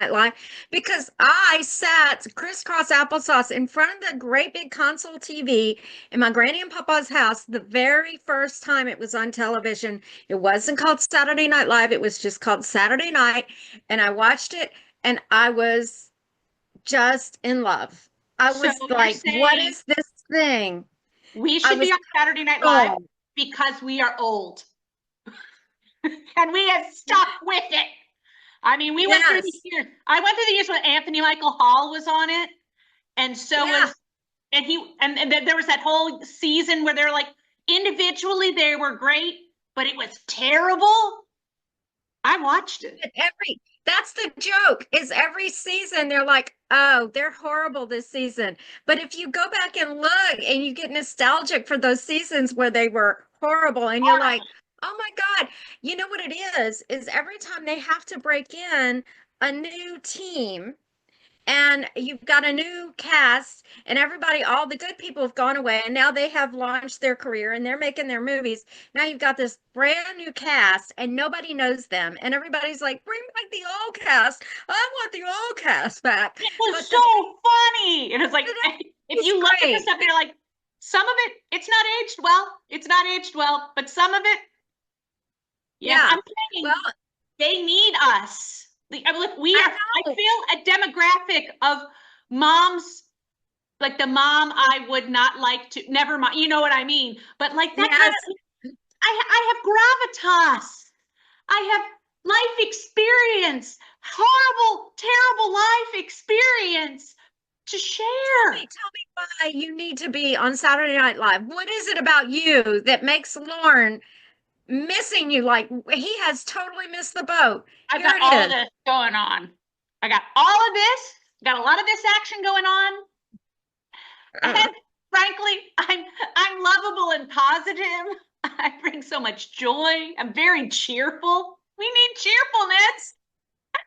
Night Live because I sat crisscross applesauce in front of the great big console TV in my granny and papa's house the very first time it was on television. It wasn't called Saturday Night Live, it was just called Saturday Night. And I watched it and I was just in love. I So was you're like, what saying is this thing? we I should be was on Saturday Night Live oh, because we are old and we have stuck with it. I mean, we went through the yes. years. I went through the years when Anthony Michael Hall was on it, and so Yeah. was and then there was that whole season where they're like individually they were great, but it was terrible. I watched it. Every that's the joke is every season they're like, oh, they're horrible this season. But if you go back and look and you get nostalgic for those seasons where they were horrible and you're like, oh my God, you know what it is every time they have to break in a new team and you've got a new cast and everybody, all the good people have gone away and now they have launched their career and they're making their movies. Now you've got this brand new cast and nobody knows them and everybody's like, bring back the old cast. I want the old cast back. It was But so the funny. It was like if it's you look at the great. stuff, you're like, some of it, it's not aged well. It's not aged well, but some of it, yes, Yeah. I'm Well, saying they need us. I mean, look, we I are, I know. feel a demographic of moms, like the mom I would not like to, never mind, you know what I mean? But like that kind Yes. of, I have gravitas. I have life experience, horrible, terrible life experience to share. Tell me why you need to be on Saturday Night Live. What is it about you that makes Lauren missing you? Like he has totally missed the boat. I've Here got it all of is. this going on. I got all of this, got a lot of this action going on. Uh, And frankly, I'm lovable and positive. I bring so much joy. I'm very cheerful. We need cheerfulness.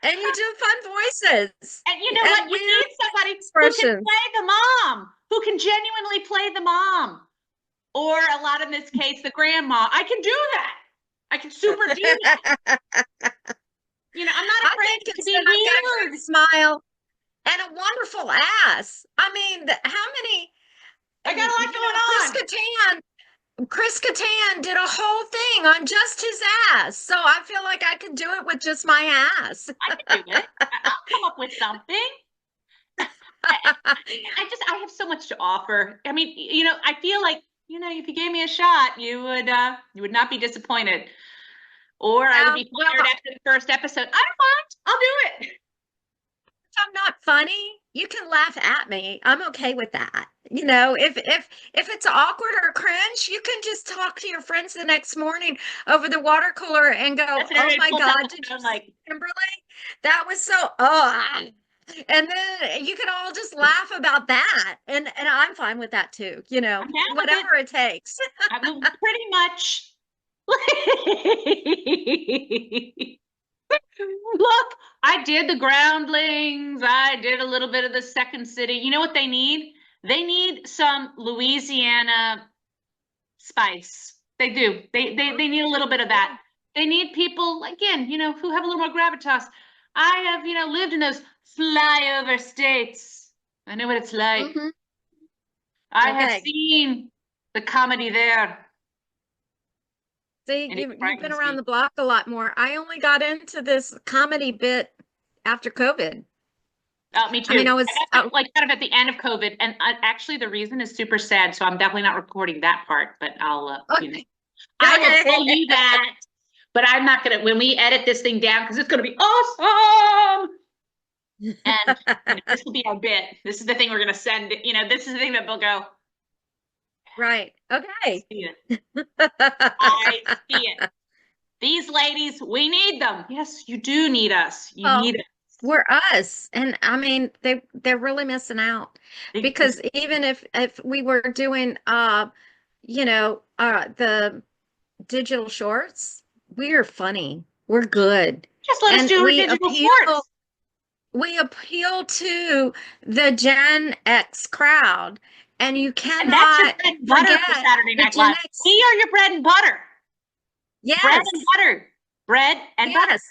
and you do fun voices And you know what? and You weird need somebody who can expressions. play the mom, who can genuinely play the mom, or a lot in this case, the grandma. I can do that. I can super do that. I'm not I afraid think to it's be that I've got a great weird. smile and a wonderful ass. I mean, how many, I got a lot Chris going on. Kattan Chris Kattan did a whole thing on just his ass. So I feel like I could do it with just my ass. I can do it. I'll come up with something. I, I have so much to offer. I mean, I feel like, if you gave me a shot, you would not be disappointed. Or I would be Well, fired after the first episode. I don't mind. I'll do it. if I'm not funny, you can laugh at me. I'm okay with that. If it's awkward or cringe, you can just talk to your friends the next morning over the water cooler and go, That's when "Oh everybody my pulls out God, the did you phone see like, Kimberly? That was so oh." And then you can all just laugh about that, and I'm fine with that too. I'm down with it. Whatever it takes. I mean, pretty much. Look, I did the groundlings. I did a little bit of the second city. You know what they need? They need some Louisiana spice. They do. They need a little bit of that. They need people, again, who have a little more gravitas. I have, lived in those flyover states. I know what it's like. Hmm. I have Okay. seen the comedy there, See, and it you've been frightens around me. the block a lot more. I only got into this comedy bit after COVID. Me I mean, too. I got it, like kind of at the end of COVID, and actually the reason is super sad, so I'm definitely not recording that part. But okay. I will Okay. tell you that. But I'm not gonna when we edit this thing down because it's gonna be awesome. And this will be our bit. This is the thing we're gonna send. This is the thing that they'll go. Right. I Okay. see it. I see it. These ladies, we need them. Yes, you do need us. You Well, need it. we're us. And I mean, they're really missing out This because even if we were doing the digital shorts, we're funny. We're good. just let us And do our digital shorts. we appeal to the Gen X crowd, and you And that's your cannot bread and butter for forget Saturday the Night Gen Live. X. We are your bread and butter. Bread and Yes, butter. Bread and butter. yes.